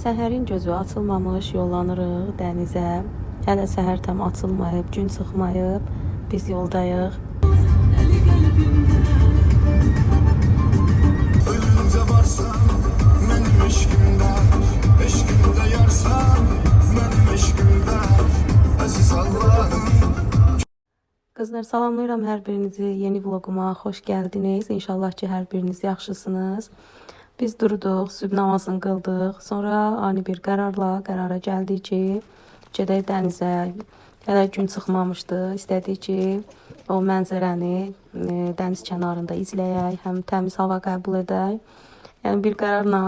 Səhərin gözü açılmamış yollanırıq dənizə. Hələ səhər tam açılmayıb, gün çıxmayıb. Biz yoldayıq. Ölünce varsan benim eşkimde, eşkimde yarsan benim eşkimde, aziz Allah'ım. Qızlar, salamlayıram hər birinizi. Yeni vloguma xoş gəldiniz. İnşallah ki, hər biriniz yaxşısınız. Biz durduq, sübh namazını qıldıq. Sonra ani bir qərara gəldik ki, gedək dənizə. Hələ gün çıxmamışdı. İstədik ki, o mənzərəni dəniz kənarında izləyək, həm təmiz hava qəbul edək. Yəni bir qərarla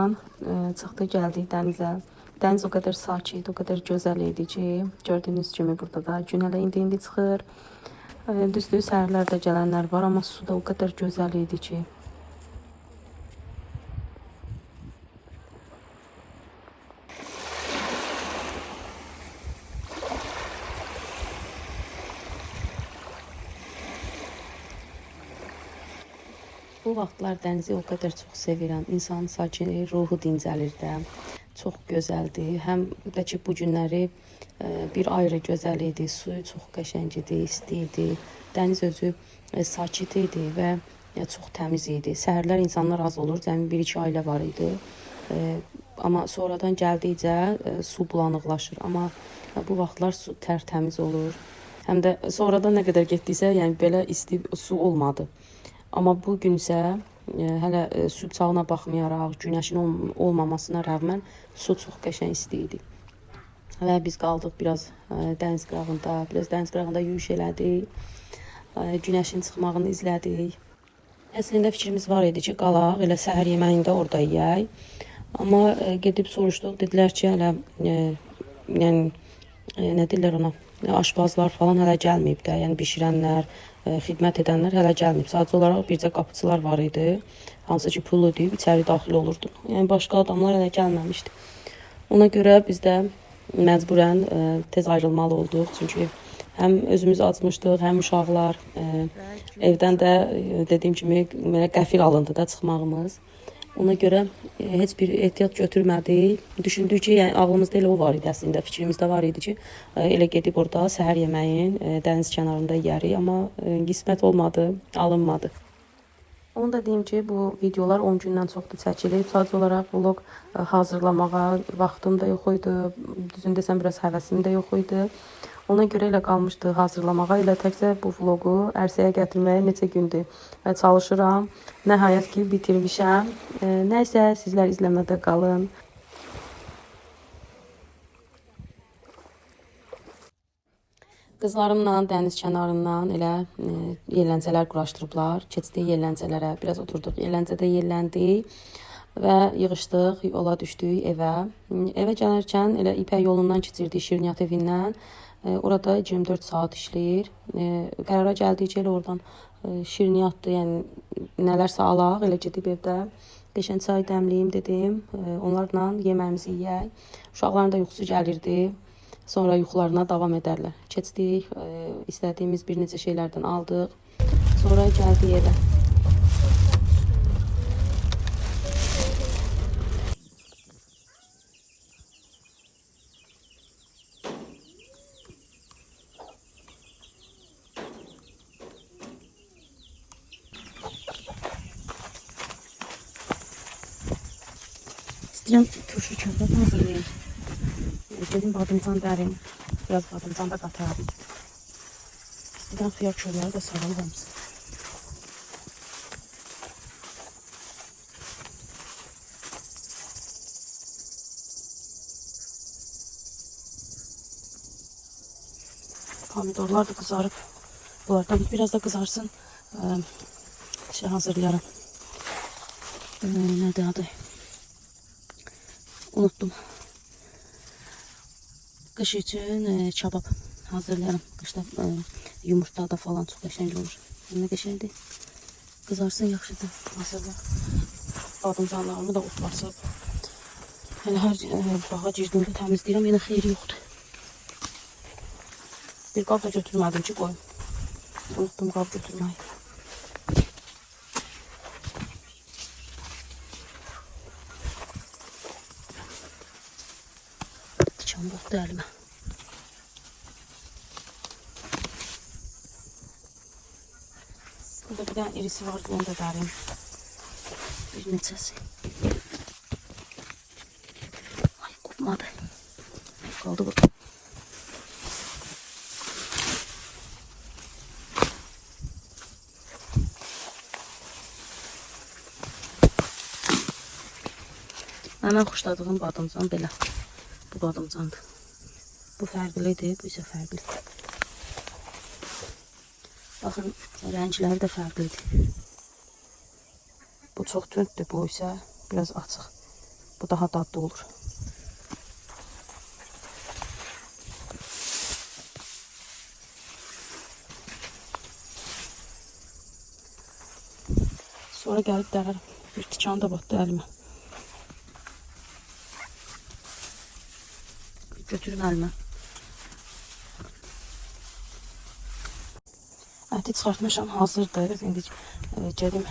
çıxdıq, gəldik dənizə. Dəniz o qədər sakit, o qədər gözəl idi ki, gördüyünüz kimi burada da gün hələ indi çıxır. Düzdür, səhərlərdə gələnlər var, amma su da o qədər gözəl idi ki. Bu vaxtlar dənizi o qədər çox sevirəm. İnsanın sakin, ruhu dincəlir də. Çox gözəldir. Həm də ki, bu günləri bir ayrı gözəl idi. Suyu çox qəşəng idi, isti idi. Dəniz özü sakit idi və çox təmiz idi. Səhərlər insanlar az olur. Cəmi 1-2 ailə var idi. Amma sonradan gəldikcə su bulanıqlaşır. Amma bu vaxtlar su tərtəmiz olur. Həm də sonradan nə qədər getdiksə, yəni belə isti su olmadı. Amma bu gün isə hələ sübh çağına baxmayaraq, günəşin olmamasına rəğmən su çox qəşəng isti idi. Və biz qaldıq biraz dəniz qırağında yürüyüş elədik. Günəşin çıxmağını izlədik. Əslində fikrimiz var idi ki, qalaq, elə səhər yeməyində orada yeyək. Amma gedib soruşduq, dedilər ki, hələ yəni nə deyirlər ona, aşpazlar falan hələ gəlməyib də, yəni bişirənlər, xidmət edənlər hələ gəlməyib. Sadəcə olaraq bircə qapıçılar var idi, hansı ki pul ödəyib içəri daxil olurdu. Yəni başqa adamlar hələ gəlməmişdi. Ona görə biz də məcburən tez ayrılmalı olduq. Çünki həm özümüz acmışdıq, həm uşaqlar, evdən də dediyim kimi belə qəfil alındı da çıxmağımız. Ona görə heç bir ehtiyat götürmədik. Düşündük ki, yəni ağlımızda elə o var idi əslində, fikrimizdə var idi ki, elə gedib orada səhər yeməyin dəniz kənarında yeyərik, amma qismət olmadı, alınmadı. Onu da deyim ki, bu videolar 10 gündən çoxdur çəkilib. Sadəcə olaraq vlog hazırlamağa vaxtım da yox idi, düzün desəm biraz həvəsim də yox idi. Ona görə elə qalmışdı hazırlamağa, elə təkcə bu vlogu ərsəyə gətirməyə neçə gündür çalışıram. Nəhayət ki, bitirmişəm. Nəysə, sizlər izləmədə qalın. Qızlarımla dəniz kənarından elə yerləncələr quraşdırıblar. Keçdik yerləncələrə, biraz oturduq, yerləncədə yerləndik və yığışdıq, yola düşdük evə. Evə gələrkən elə İpək yolundan keçirdik, Şirniyyat evindən. Orada 24 saat işləyir. Qərara gəldik ki, elə oradan şirniyyatdır, yəni nələrsə alaq, elə gedib evdə qəşəng çay dəmləyim dedim. Onlarla yeməyimizi yeyək. Uşaqların da yuxusu gəlirdi. Sonra yuxularına davam edərlər. Keçdik, istədiyimiz bir neçə şeylərdən aldıq. Sonra gəldik evə. İstəyirəm turşu kömbət hazırlayayım. Gedim badımcan dərim. Biraz badımcan da qatarım. İstəyirəm xiyar körləri də saralım hamısı. Pomidorlar da kızarıp. Bunlardan biraz da kızarsın. Şey hazırlayarım. Nədir adı? Unuttum. Qış üçün çabab hazırlayarım. Qışda yumurta da falan çox qəşəng olur. Nə qəşəngdir. Qızarsın yaxşıdır. Hazırla. Badımcanlarımı da otlarsam. Hələ hər bağa girdiyimdə təmizləyirəm. Yenə xeyri yoxdur. Bir qab da götürmədim ki, qoyum. Unuttum qab götürməyi. batdı əlimə. Burada bir dənə irisi var, onu da dərim. Bir neçəsi. Ay, qopmadı. Qaldı burada. Mən xoşladığım badımcan belə. Bu badımcandır. Bu fərqlidir, bu isə fərqlidir. Baxın, rəngləri də fərqlidir. Bu çox tündür, bu isə biraz açıq. Bu daha dadlı olur. Sonra gəlib dərərəm. Bir tikan da batdı əlimə. Götürün əlimə. Əti çıxartmışam, hazırdır. İndi gedim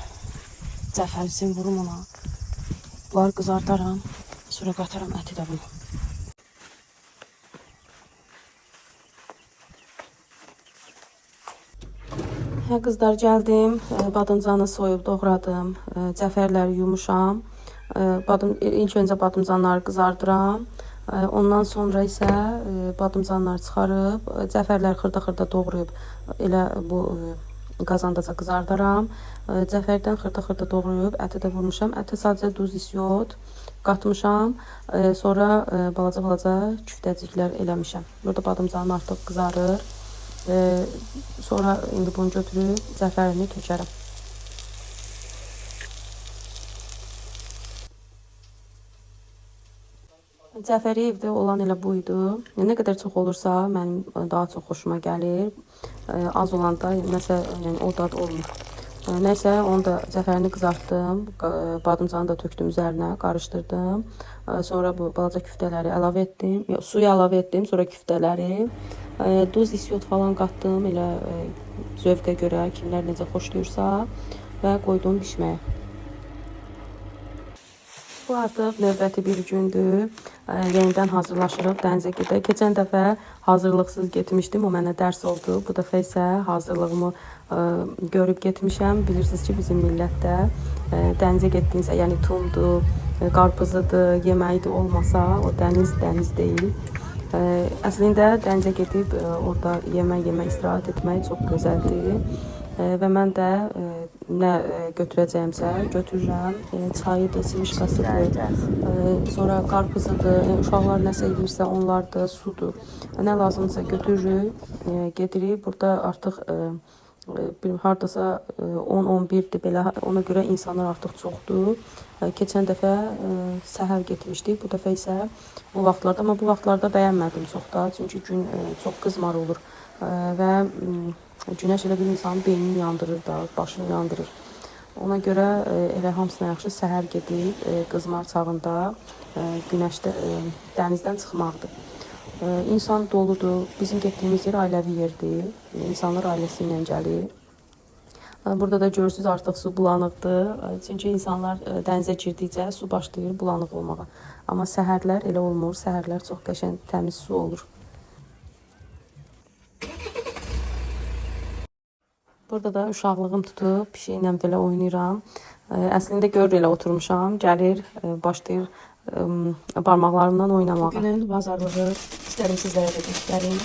cəfərsin vurum ona. Bunları qızardaram. Sonra qataram əti də bunu. Hə qızlar, gəldim. Badımcanı soyub doğradım. Cəfərləri yumuşam. İlk öncə badımcanları qızardıram. Ondan sonra isə badımcanları çıxarıb, cəfərləri xırda-xırda doğrayıb elə bu qazandaca qızardaram. Cəfərdən xırda-xırda doğrayıb əti də vurmuşam. Ətə sadəcə duz, isot qatmışam. Sonra balaca-balaca küftəciklər eləmişəm. Burada badımcanım artıq qızarır. Sonra indi bunu götürüb cəfərini tökərəm. Cəfəri evdə olan elə bu idi. Nə qədər çox olursa, mənim daha çox xoşuma gəlir. Az olanda nəsə o dad olmur. Nəysə, onu da cəfərini qızartdım. Badımcanı da tökdüm üzərinə, qarışdırdım. Sonra bu balaca küftələri əlavə etdim. Suyu əlavə etdim, sonra küftələri. Duz, isot falan qatdım. Elə zövqə görə, kimlər necə xoşlayırsa və qoydum bişməyə. Bu artıq növbəti bir gündür. Yenidən hazırlaşırıq dənizə gedək. Keçən dəfə hazırlıqsız getmişdim. O mənə dərs oldu. Bu dəfə isə hazırlığımı görüb getmişəm. Bilirsiniz ki, bizim millətdə dənizə getdiyinizdə, yəni tumdur, qarpızıdır, yeməyidir olmasa, o dəniz deyil. Əslində dənizə gedib orada yemək, istirahət etmək çox gözəldir. Və mən də nə götürəcəyimsə götürürəm. Çayıdır, simişkasıdır, sonra qarpızıdır, uşaqlar nəsə yeyirsə onlardır, sudur. Nə lazımsa götürürük, gedirik. Burada artıq hardasa 10-11'dir belə. Ona görə insanlar artıq çoxdur. Keçən dəfə səhər getmişdik, bu dəfə isə bu vaxtlarda, amma bu vaxtlarda bəyənmədim çox da, çünki gün çox qızmar olur və günəş elə bir insanın beynini yandırır da, başını yandırır. Ona görə elə hamısına yaxşı səhər gedib qızmar çağında günəşdə dənizdən çıxmaqdır. İnsan doludur. Bizim getdiyimiz yer ailəvi yerdir. İnsanlar ailəsi ilə gəlir. Burada da görürsünüz artıq su bulanıqdır. Çünki insanlar dənizə girdikcə su başlayır bulanıq olmağa. Amma səhərlər elə olmur. Səhərlər çox qəşəng təmiz su olur. Burada da uşaqlığım tutub pişiklə belə oynayıram. Əslində görür elə oturmuşam. Gəlir, başlayır barmaqlarımdan oynamağa. Bugünün bazarlığı istədim sizlərə də göstərim.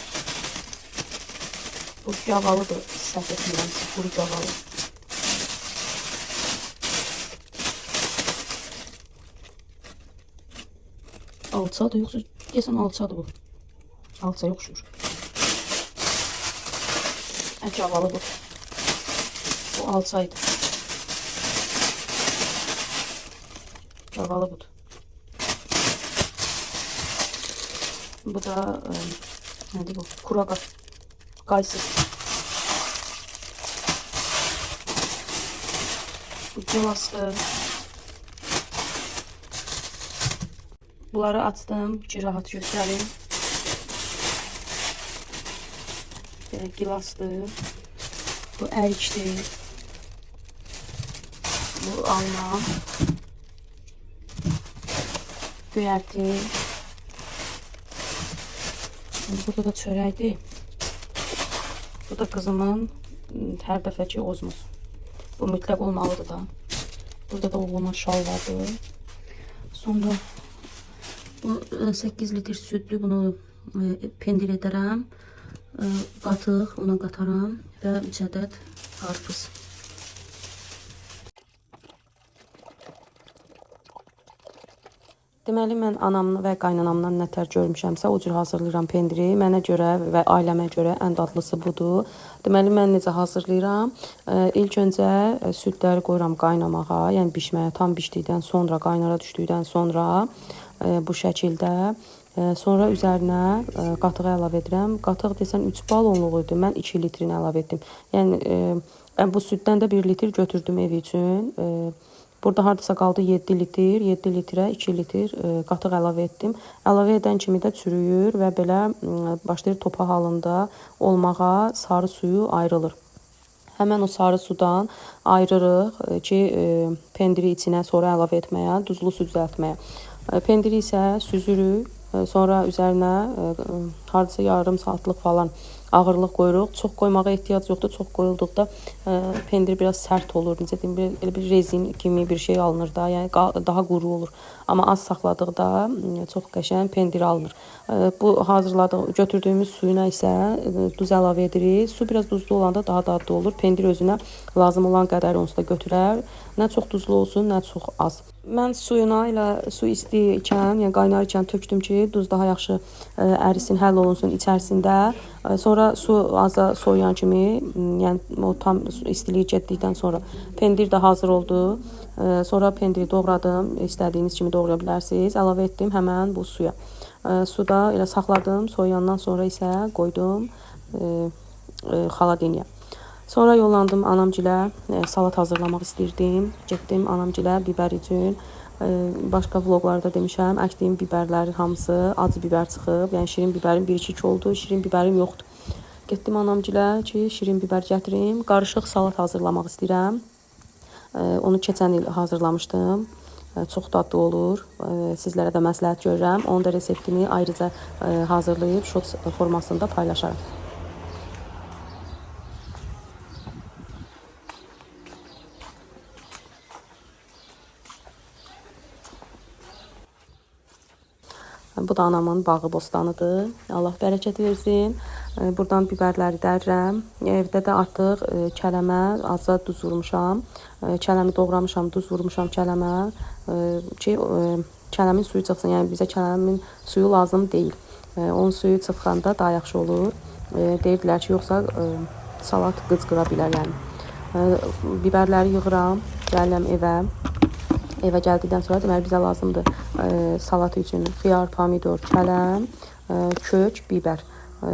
Bu gavalıdır, səhv etmirəmsə, quru gavalı. Alçadır, yoxsa deyəsən alçadır bu. Alça yoxşur. Gavalı bu. Bu alçaydı. Gavalı budur. Bu da nədir bu? Kuraqa. Qaysı. Bu gilasdır. Bunları açdım ki, rahat göstərim. Gilasdır. Bu ərikdir. Bu alma. Göyərti. Burada da çörəkdir. Bu da qızımın hər dəfəki ozmuz. Bu mütləq olmalıdır da. Burada da oğluma şalvardır. Sonra bu 8 litr südlü, bunu pendir edərəm. Qatıq ona qataram və 3 ədəd qarpız. Deməli, mən anamla və qaynanamdan nətər görmüşəmsə, o cür hazırlayıram pendiri. Mənə görə və ailəmə görə ən dadlısı budur. Deməli, mən necə hazırlayıram? İlk öncə südləri qoyuram qaynamağa, yəni bişməyə, tam bişdikdən sonra, qaynara düşdükdən sonra bu şəkildə. Sonra üzərinə qatığı əlavə edirəm. Qatıq desən 3 balonluq idi, mən 2 litrini əlavə etdim. Yəni, bu süddən də 1 litr götürdüm ev üçün. Burada hardasa qaldı 7 litr, 7 litrə 2 litr qatıq əlavə etdim. Əlavə edən kimi də çürüyür və belə başlayır topa halında olmağa, sarı suyu ayrılır. Həmən o sarı sudan ayırırıq ki, pendiri içinə sonra əlavə etməyə, duzlu su düzəltməyə. Pendiri isə süzürük, sonra üzərinə hardasa yarım saatlıq falan ağırlıq qoyuruq. Çox qoymağa ehtiyac yoxdur. Çox qoyulduqda pendir biraz sərt olur. Necə deyim, elə bir rezin kimi bir şey alınır da, yəni daha quru olur. Amma az saxladıqda çox qəşəng pendir alınır. Bu hazırladıq, götürdüyümüz suyuna isə duz əlavə edirik. Su biraz duzlu olanda daha dadlı olur. Pendir özünə lazım olan qədər onsuz da götürər. Nə çox duzlu olsun, nə çox az. Mən suyuna ilə su isti ikən, yəni qaynar ikən tökdüm ki, duz daha yaxşı ərisin, həll olunsun içərisində. Sonra su aza soyuyan kimi, yəni o tam istiliyi getdikdən sonra pendir də hazır oldu. Sonra pendiri doğradım, istədiyiniz kimi doğraya bilərsiniz. Əlavə etdim həmən bu suya. Suda elə saxladım, soyuyandan sonra isə qoydum xaladiniyə. Sonra yollandım anamgilə, salat hazırlamaq istəyirdim. Getdim anamgilə bibər üçün. Başqa vloqlarda demişəm, əkdiyim bibərlərin hamısı acı bibər çıxıb. Yəni şirin bibərim 1-2 oldu, şirin bibərim yoxdur. Getdim anamgilə ki, şirin bibər gətirim. Qarışıq salat hazırlamaq istəyirəm. Onu keçən il hazırlamışdım. Çox dadlı olur. Sizlərə də məsləhət görürəm. Onun da reseptini ayrıca hazırlayıb şot formasında paylaşarım. Bu da anamın bağı, bostanıdır. Allah bərəkət versin. Buradan bibərləri dərirəm. Evdə də artıq kələmə azca duz vurmuşam. Kələmi doğramışam, duz vurmuşam kələmə ki, kələmin suyu çıxsın. Yəni bizə kələmin suyu lazım deyil. Onun suyu çıxanda daha yaxşı olur. Deyirdilər ki, yoxsa salat qıcqıra bilər. Yəni bibərləri yığıram, gəlirəm evə. Evə gəldikdən sonra deməli bizə lazımdır salat üçün xiyar, pomidor, kələm, kök, bibər.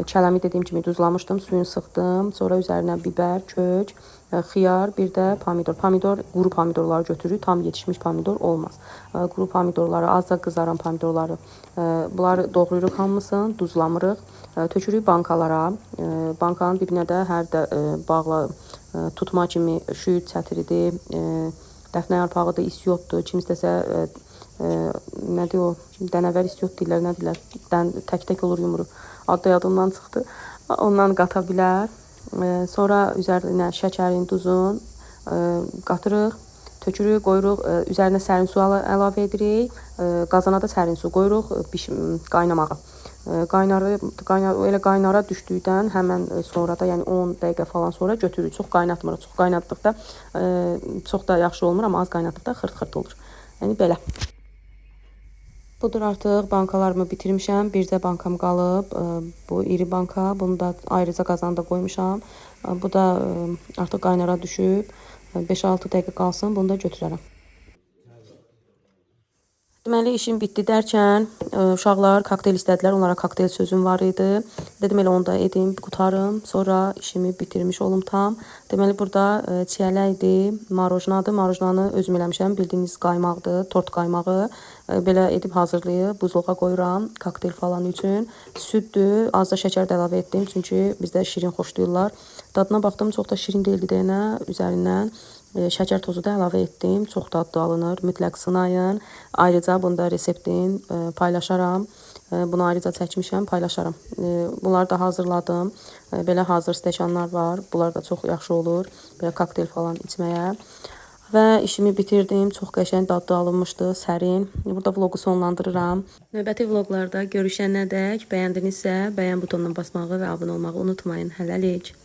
Kələmi dediyim kimi duzlamışdım, suyunu sıxdım. Sonra üzərinə bibər, kök, xiyar, bir də pomidor. Pomidor, quru pomidorları götürürük. Tam yetişmiş pomidor olmaz. Quru pomidorları, azca qızaran pomidorları. Bunları doğrayırıq hamısını, duzlamırıq. Tökürük bankalara. Bankanın dibinə də hər də bağla tutma kimi şüyüd çətiridir. Dəfnə yarpağıdır, isyotdur. Kim istəsə, nədir o, dənəvər isyot deyirlər, nə deyirlər, tək-tək olur yumru. Adı yadımdan çıxdı. Ondan qata bilər. Sonra üzərinə şəkərin, duzun qatırıq, tökürük, qoyuruq. Üzərinə sərin su əlavə edirik. Qazana da sərin su qoyuruq qaynamağa. Elə qaynara düşdükdən həmən sonra da, yəni 10 dəqiqə falan sonra götürürük. Çox qaynatmırıq. Çox qaynatdıqda çox da yaxşı olmur, amma az qaynatdıqda xırt-xırt olur. Yəni belə. Budur, artıq bankalarımı bitirmişəm. Bircə bankam qalıb. Bu iri banka. Bunu da ayrıca qazanda qoymuşam. Bu da artıq qaynara düşüb. 5-6 dəqiqə qalsın. Bunu da götürərəm. Deməli, işim bitdi dərkən uşaqlar kokteyl istədilər. Onlara kokteyl sözüm var idi. Dedim elə onu da edim, qutarım. Sonra işimi bitirmiş olum tam. Deməli, burada çiyələ idi, marojnadır. Marojnanı özüm eləmişəm. Bildiyiniz qaymaqdır, tort qaymağı. belə edib hazırlayıb buzluğa qoyuram kokteyl falan üçün. Süddür, az da şəkər də əlavə etdim, çünki bizdə şirin xoşlayırlar. Dadına baxdım, çox da şirin deyildi deyənə üzərindən şəkər tozu da əlavə etdim. Çox dadlı alınır, mütləq sınayın. Ayrıca bunda reseptin paylaşaram. Bunu ayrıca çəkmişəm, paylaşaram. Bunları da hazırladım. Belə hazır stəkanlar var. Bunlar da çox yaxşı olur. Belə kokteyl falan içməyə. Və işimi bitirdim. Çox qəşəng dadlı alınmışdı, sərin. Burada vlogu sonlandırıram. Növbəti vloqlarda görüşənədək bəyəndinizsə, bəyən butonuna basmağı və abunə olmağı unutmayın. Hələlik.